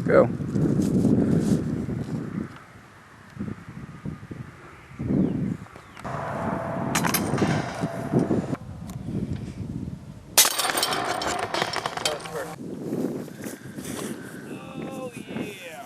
Go. Oh yeah!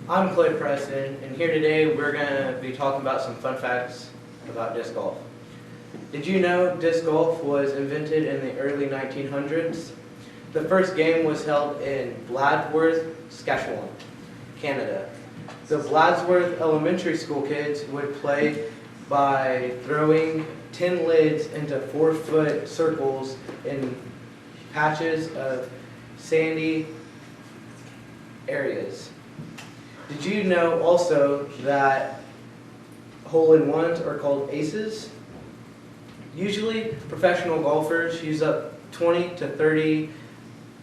I'm Clay Preston, and here today we're going to be talking about some fun facts about disc golf. Did you know disc golf was invented in the early 1900s? The first game was held in Bladsworth, Saskatchewan, Canada. The Bladsworth elementary school kids would play by throwing tin lids into 4-foot circles in patches of sandy areas. Did you know also that hole-in-ones are called aces? Usually, professional golfers use up 20 to 30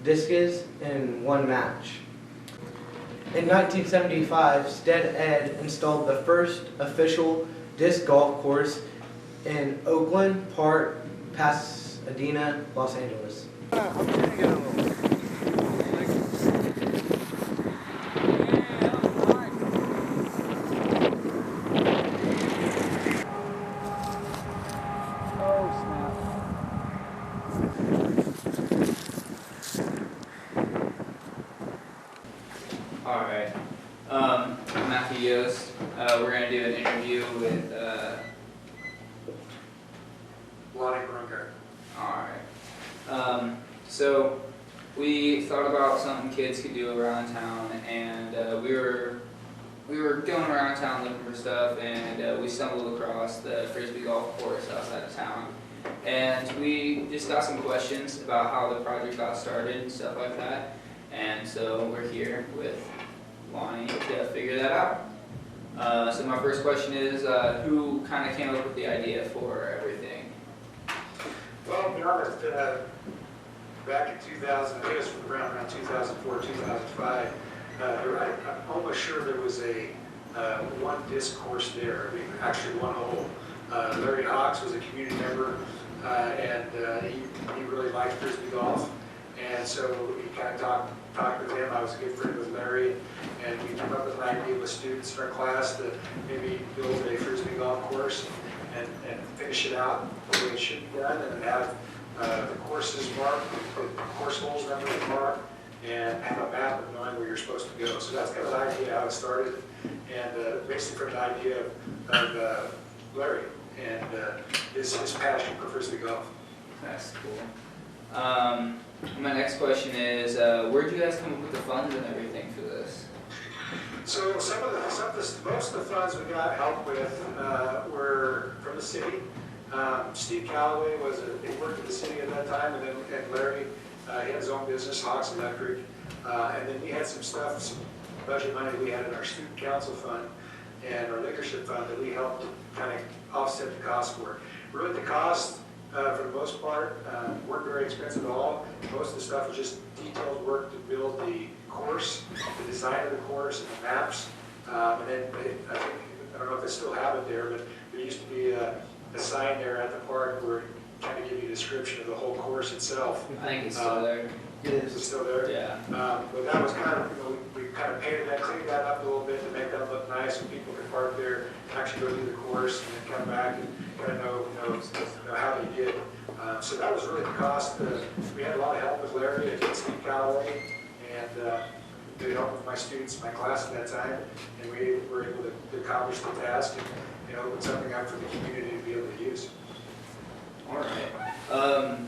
discs in one match. In 1975, Stead Ed installed the first official disc golf course in Oakland Park, Pasadena, Los Angeles. Alright, I'm Matthew Yost. We're going to do an interview with Brungardt. Alright, so we thought about something kids could do around town, and we were going around town looking for stuff, and we stumbled across the Frisbee Golf course outside of town. And we just got some questions about how the project got started and stuff like that. And so we're here with wanting to figure that out. So my first question is, who kind of came up with the idea for everything? Well, to be honest, back in 2000, I think it was around 2004, 2005, I'm almost sure there was a one disc course there. I mean, actually one hole. Larry Hawks was a community member, and he really liked Frisbee Golf. And so we kind of talked with him. I was a good friend with Larry, and we came up with an idea with students in our class to maybe build a Frisbee golf course and finish it out the way it should be done, and have the courses marked, the course holes numbered marked, and have a map of knowing where you're supposed to go. So that's kind of the idea how it started, and basically from the idea of Larry and his passion for Frisbee golf. That's cool. My next question is, where'd you guys come up with the funds and everything for this? So most of the funds we got help with were from the city. Steve Calloway he worked at the city at that time, and Larry, he had his own business, Hawks Electric, and then we had some budget money we had in our student council fund and our leadership fund that we helped kind of offset the cost for. Really, the cost, for the most part, weren't very expensive at all. Most of the stuff was just detailed work to build the course, the design of the course, and the maps. And then I don't know if they still have it there, but there used to be a sign there at the park where it kind of give you a description of the whole course itself. I think it's still there. It is. It's still there? Yeah. But that was kind of, we kind of painted that, cleaned that up a little bit to make that look nice, so people could park there, actually go through the course, and then come back and kind of know how they did. So that was really the cost. We had a lot of help with Larry and Steve Calloway, and they helped with my students, my class at that time, and we were able to accomplish the task and open something up for the community to be able to use. All right.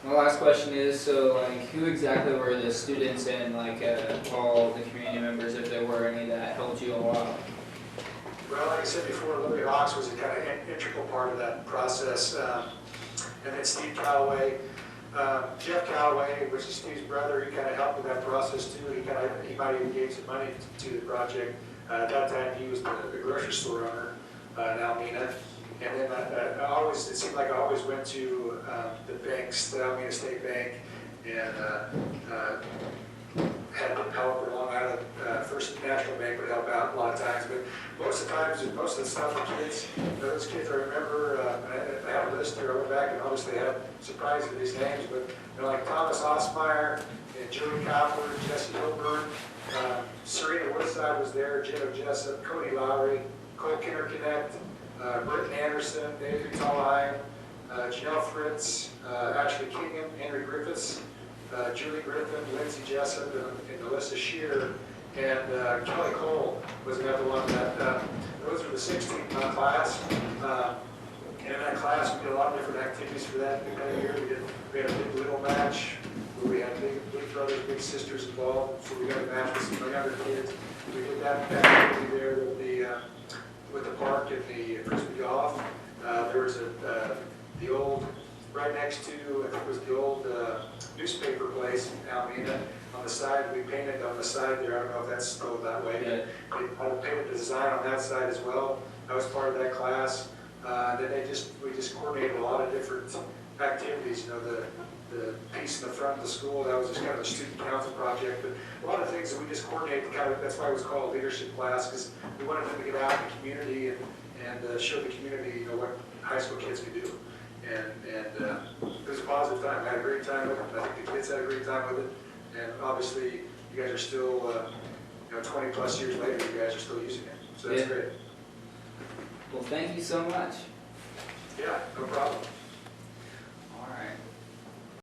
My last question is, so like, who exactly were the students and like all the community members, if there were any, that helped you a lot? Well, like I said before, Lily Hawks was a kind of integral part of that process. And then Steve Calloway, Jeff Calloway, which is Steve's brother, he kind of helped with that process too. He might even gave some money to the project. At that time, he was the grocery store owner in Almena. And then it seemed like I always went to the banks, the Almena State Bank, and had help along out of First National Bank would help out a lot of times. But most of the times, most of the stuff for kids, those kids I remember, I have a list here, I went back and obviously had surprises with these names, but like Thomas Osmeyer and Joey Copper, Jesse Hilburn, Serena Woodside was there, Jenna Jessup, Cody Lowry, Cole Kinner-Connect, Britton Anderson, David Tallheim, Janelle Fritz, Ashley Kingham, Henry Griffiths, Julie Griffin, Lindsay Jessup, and Alyssa Shear, and Kelly Cole was another one that, those were the 16th in my class. And in that class, we did a lot of different activities for that year. We had a big little match where we had big brothers, big sisters involved, so we got a match with some of the younger kids. We did that activity there with the park and the Frisbee Golf. There was the old, right next to, I think it was the old newspaper place in Almena. On the side, we painted on the side there, I don't know if that's still that way. Yeah. I painted the design on that side as well. I was part of that class. Then we just coordinated a lot of different activities. The piece in the front of the school, that was just kind of a student council project. But a lot of things that we just coordinated, that's why it was called a leadership class, because we wanted them to get out in the community and show the community, what high school kids can do. And it was a positive time. I had a great time with it. I think the kids had a great time with it. And obviously, you guys are still, 20 plus years later, you guys are still using it. So that's great. Well, thank you so much. Yeah, no problem.